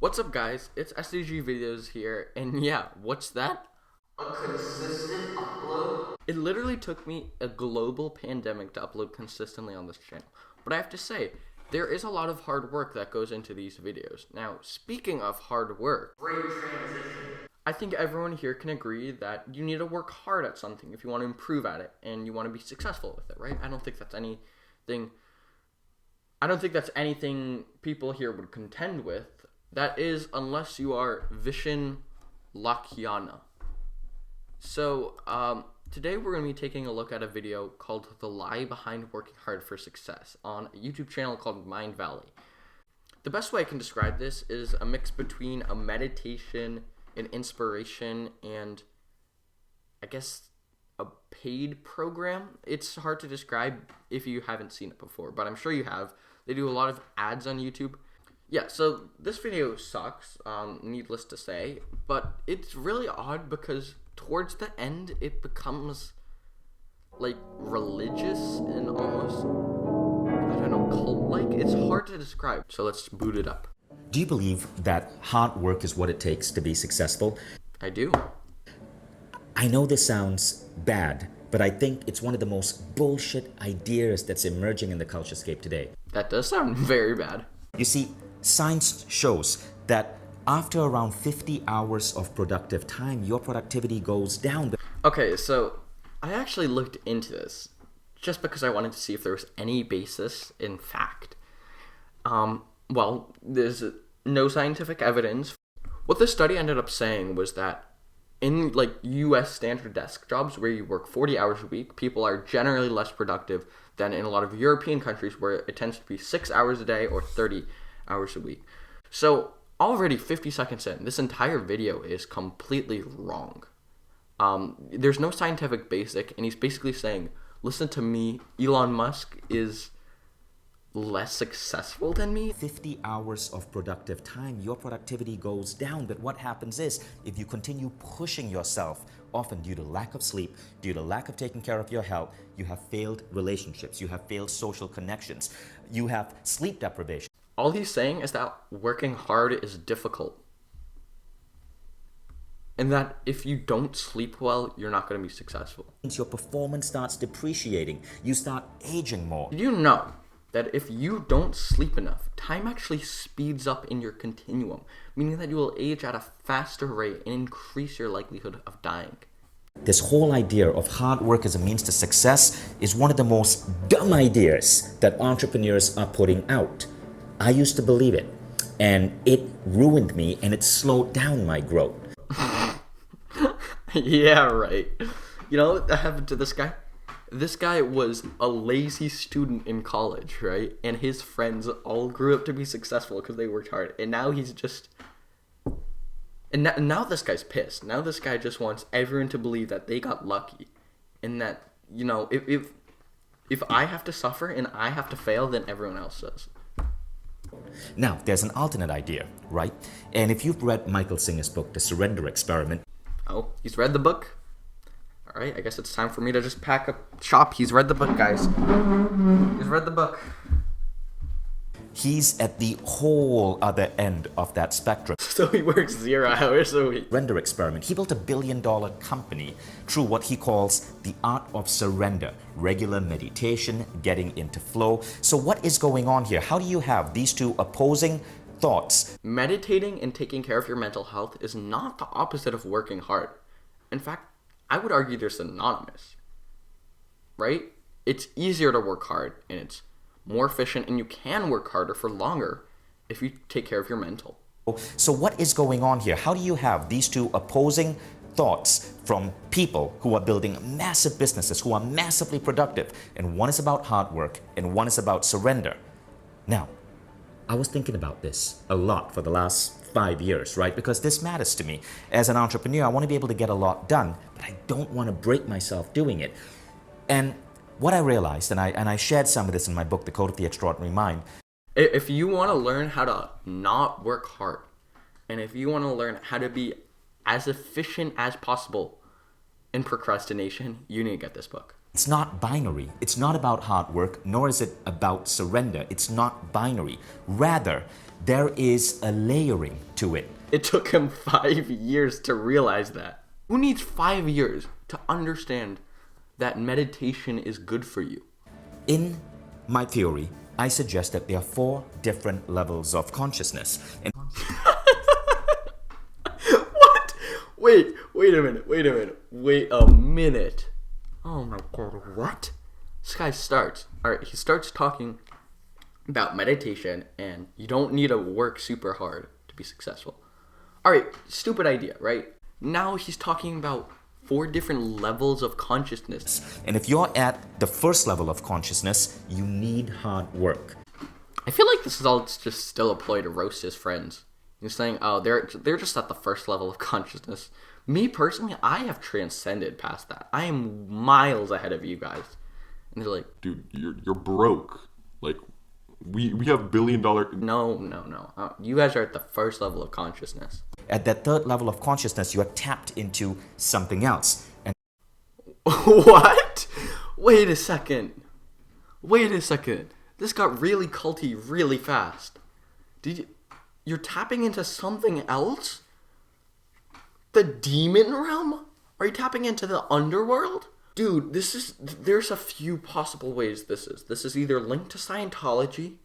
What's up, guys? It's SDG Videos here, and yeah, what's that? A consistent upload? It literally took me a global pandemic to upload consistently on this channel, but I have to say, there is a lot of hard work that goes into these videos. Now, speaking of hard work, great transition. I think everyone here can agree that you need to work hard at something if you want to improve at it and you want to be successful with it, right? I don't think that's anything people here would contend with. That is, unless you are Vishen Lakiana. So, today we're going to be taking a look at a video called The Lie Behind Working Hard for Success on a YouTube channel called Mindvalley. The best way I can describe this is a mix between a meditation, an inspiration, and I guess a paid program. It's hard to describe if you haven't seen it before, but I'm sure you have. They do a lot of ads on YouTube. Yeah, so this video sucks, needless to say, but it's really odd because towards the end it becomes like religious and almost, I don't know, cult-like. It's hard to describe, so let's boot it up. Do you believe that hard work is what it takes to be successful? I do. I know this sounds bad, but I think it's one of the most bullshit ideas that's emerging in the culturescape today. That does sound very bad. You see, science shows that after around 50 hours of productive time, your productivity goes down. Okay, so I actually looked into this just because I wanted to see if there was any basis in fact. Well, there's no scientific evidence. What the study ended up saying was that in like US standard desk jobs where you work 40 hours a week, people are generally less productive than in a lot of European countries where it tends to be 6 hours a day or 30 hours a week. So already 50 seconds in, this entire video is completely wrong. There's no scientific basic, and he's basically saying, listen to me, Elon Musk is less successful than me. 50 hours of productive time, your productivity goes down. But what happens is, if you continue pushing yourself, often due to lack of sleep, due to lack of taking care of your health, you have failed relationships, you have failed social connections, you have sleep deprivation. All he's saying is that working hard is difficult. And that if you don't sleep well, you're not going to be successful. Your performance starts depreciating. You start aging more. Did you know that if you don't sleep enough, time actually speeds up in your continuum, meaning that you will age at a faster rate and increase your likelihood of dying? This whole idea of hard work as a means to success is one of the most dumb ideas that entrepreneurs are putting out. I used to believe it, and it ruined me, and it slowed down my growth. Yeah, right. You know what happened to this guy? This guy was a lazy student in college, right? And his friends all grew up to be successful because they worked hard. And now he's just... And now this guy's pissed. Now this guy just wants everyone to believe that they got lucky. And that, you know, if I have to suffer and I have to fail, then everyone else does. Now, there's an alternate idea, right? And if you've read Michael Singer's book, The Surrender Experiment... Oh, he's read the book? Alright, I guess it's time for me to just pack up shop. He's read the book, guys. He's read the book. He's at the whole other end of that spectrum. So he works 0 hours a week. Surrender Experiment. He built $1 billion company through what he calls the art of surrender, regular meditation, getting into flow. So what is going on here? How do you have these two opposing thoughts? Meditating and taking care of your mental health is not the opposite of working hard. In fact, I would argue they're synonymous, right? It's easier to work hard, and it's more efficient, and you can work harder for longer if you take care of your mental. So what is going on here? How do you have these two opposing thoughts from people who are building massive businesses, who are massively productive, and one is about hard work, and one is about surrender? Now, I was thinking about this a lot for the last 5 years, right? Because this matters to me. As an entrepreneur, I want to be able to get a lot done, but I don't want to break myself doing it. And what I realized, and I shared some of this in my book, The Code of the Extraordinary Mind. If you want to learn how to not work hard, and if you want to learn how to be as efficient as possible in procrastination, you need to get this book. It's not binary. It's not about hard work, nor is it about surrender. It's not binary. Rather, There is a layering to it. It took him 5 years to realize that. Who needs 5 years to understand that meditation is good for you? In my theory, I suggest that there are 4 different levels of consciousness. And What? Wait a minute. Oh my god, what? This guy starts. Alright, he starts talking about meditation and you don't need to work super hard to be successful. Alright, stupid idea, right? Now he's talking about 4 different levels of consciousness. and if you're at the first level of consciousness, you need hard work. I feel like this is all just still a ploy to roast his friends. He's saying, oh, they're just at the first level of consciousness. Me personally, I have transcended past that. I am miles ahead of you guys. And they're like, Dude, you're broke. Like, we have $1 billion. no. You guys are at the first level of consciousness. At that third level of consciousness, you are tapped into something else. And What? Wait a second. This got really culty really fast. You're tapping into something else? The demon realm? Are you tapping into the underworld? Dude, there's a few possible ways this is. This is either linked to Scientology,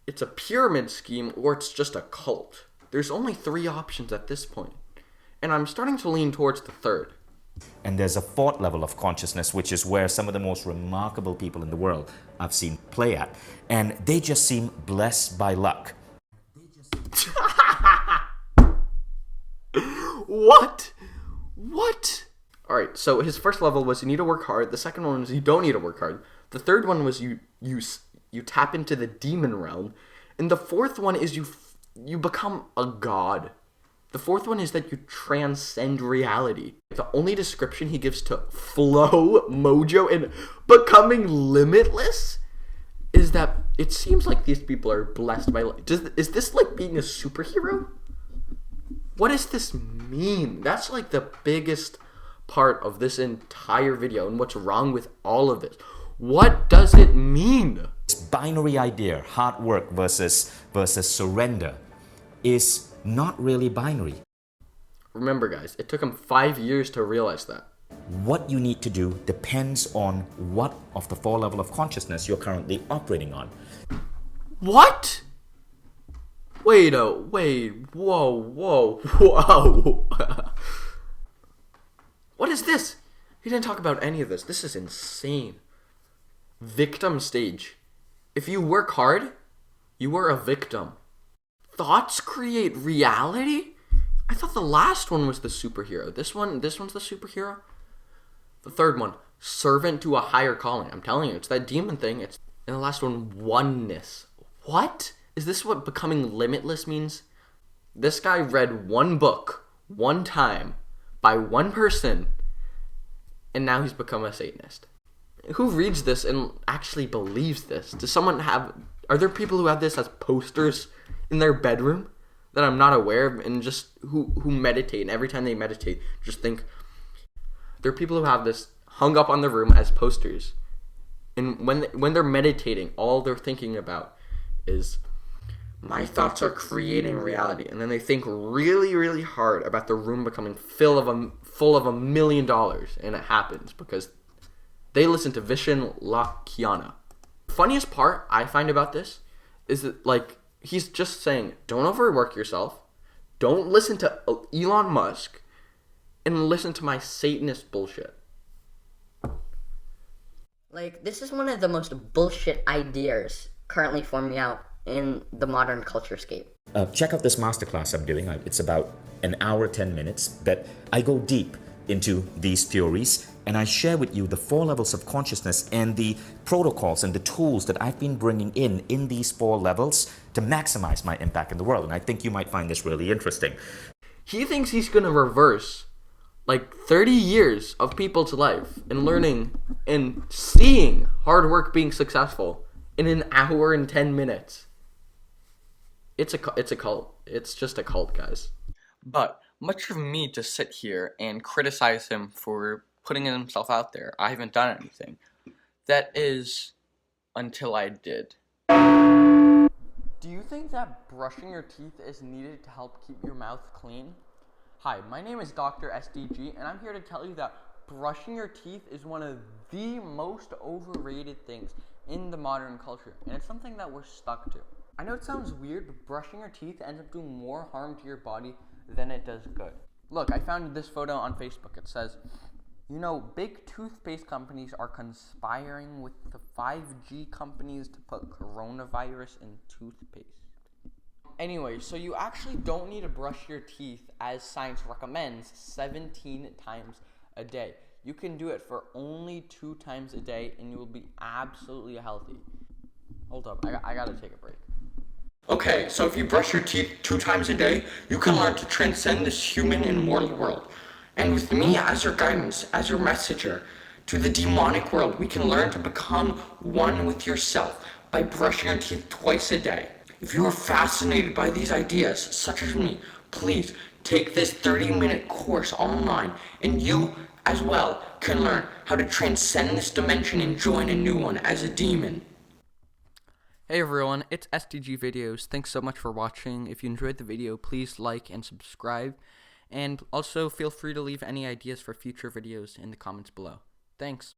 it's a pyramid scheme, or it's just a cult. There's only 3 options at this point. And I'm starting to lean towards the third. And there's a 4th level of consciousness, which is where some of the most remarkable people in the world I've seen play at. And they just seem blessed by luck. What? Alright, so his first level was you need to work hard. The second one was you don't need to work hard. The third one was you tap into the demon realm. And the fourth one is you become a god. The fourth one is that you transcend reality. The only description he gives to flow, mojo, and becoming limitless is that it seems like these people are blessed by life. Is this like being a superhero? What does this mean? That's like the biggest part of this entire video and what's wrong with all of this. What does it mean? This binary idea, hard work versus surrender, is not really binary. Remember, guys, it took him 5 years to realize that. What you need to do depends on what of the 4 level of consciousness you're currently operating on. What? Whoa. What is this? He didn't talk about any of this. This is insane. Victim stage. If you work hard, you are a victim. Thoughts create reality? I thought the last one was the superhero. This one's the superhero? The third one, servant to a higher calling. I'm telling you, it's that demon thing. And the last one, oneness. What? Is this what becoming limitless means? This guy read one book, one time, by one person, and now he's become a Satanist. Who reads this and actually believes this? Are there people who have this as posters in their bedroom that I'm not aware of, and just who meditate, and every time they meditate, just think, there are people who have this hung up on their room as posters, and when they're meditating, all they're thinking about is, my thoughts are creating reality, and then they think really, really hard about the room becoming full of $1 million, and it happens because they listen to Vishen Lakiana. Funniest part I find about this is that, like, he's just saying, don't overwork yourself, don't listen to Elon Musk, and listen to my Satanist bullshit. Like, this is one of the most bullshit ideas currently forming out in the modern culturescape. Check out this masterclass I'm doing. It's about an hour, 10 minutes, that I go deep into these theories, and I share with you the 4 levels of consciousness and the protocols and the tools that I've been bringing in these 4 levels to maximize my impact in the world. And I think you might find this really interesting. He thinks he's going to reverse like 30 years of people's life and learning and seeing hard work being successful in an hour and 10 minutes. It's a cult. It's just a cult, guys. But much of me to sit here and criticize him for putting himself out there. I haven't done anything. That is until I did. Do you think that brushing your teeth is needed to help keep your mouth clean? Hi, my name is Dr. SDG, and I'm here to tell you that brushing your teeth is one of the most overrated things in the modern culture, and it's something that we're stuck to. I know it sounds weird, but brushing your teeth ends up doing more harm to your body than it does good. Look, I found this photo on Facebook. It says, you know, big toothpaste companies are conspiring with the 5G companies to put coronavirus in toothpaste. Anyway, so you actually don't need to brush your teeth, as science recommends, 17 times a day. You can do it for only 2 times a day, and you will be absolutely healthy. Hold up, I gotta take a break. Okay, so if you brush your teeth 2 times a day, you can learn to transcend this human and mortal world. And with me as your guidance, as your messenger to the demonic world, we can learn to become one with yourself by brushing your teeth twice a day. If you are fascinated by these ideas, such as me, please take this 30-minute course online, and you as well can learn how to transcend this dimension and join a new one as a demon. Hey everyone, it's SDG Videos. Thanks so much for watching. If you enjoyed the video, please like and subscribe. And also feel free to leave any ideas for future videos in the comments below. Thanks.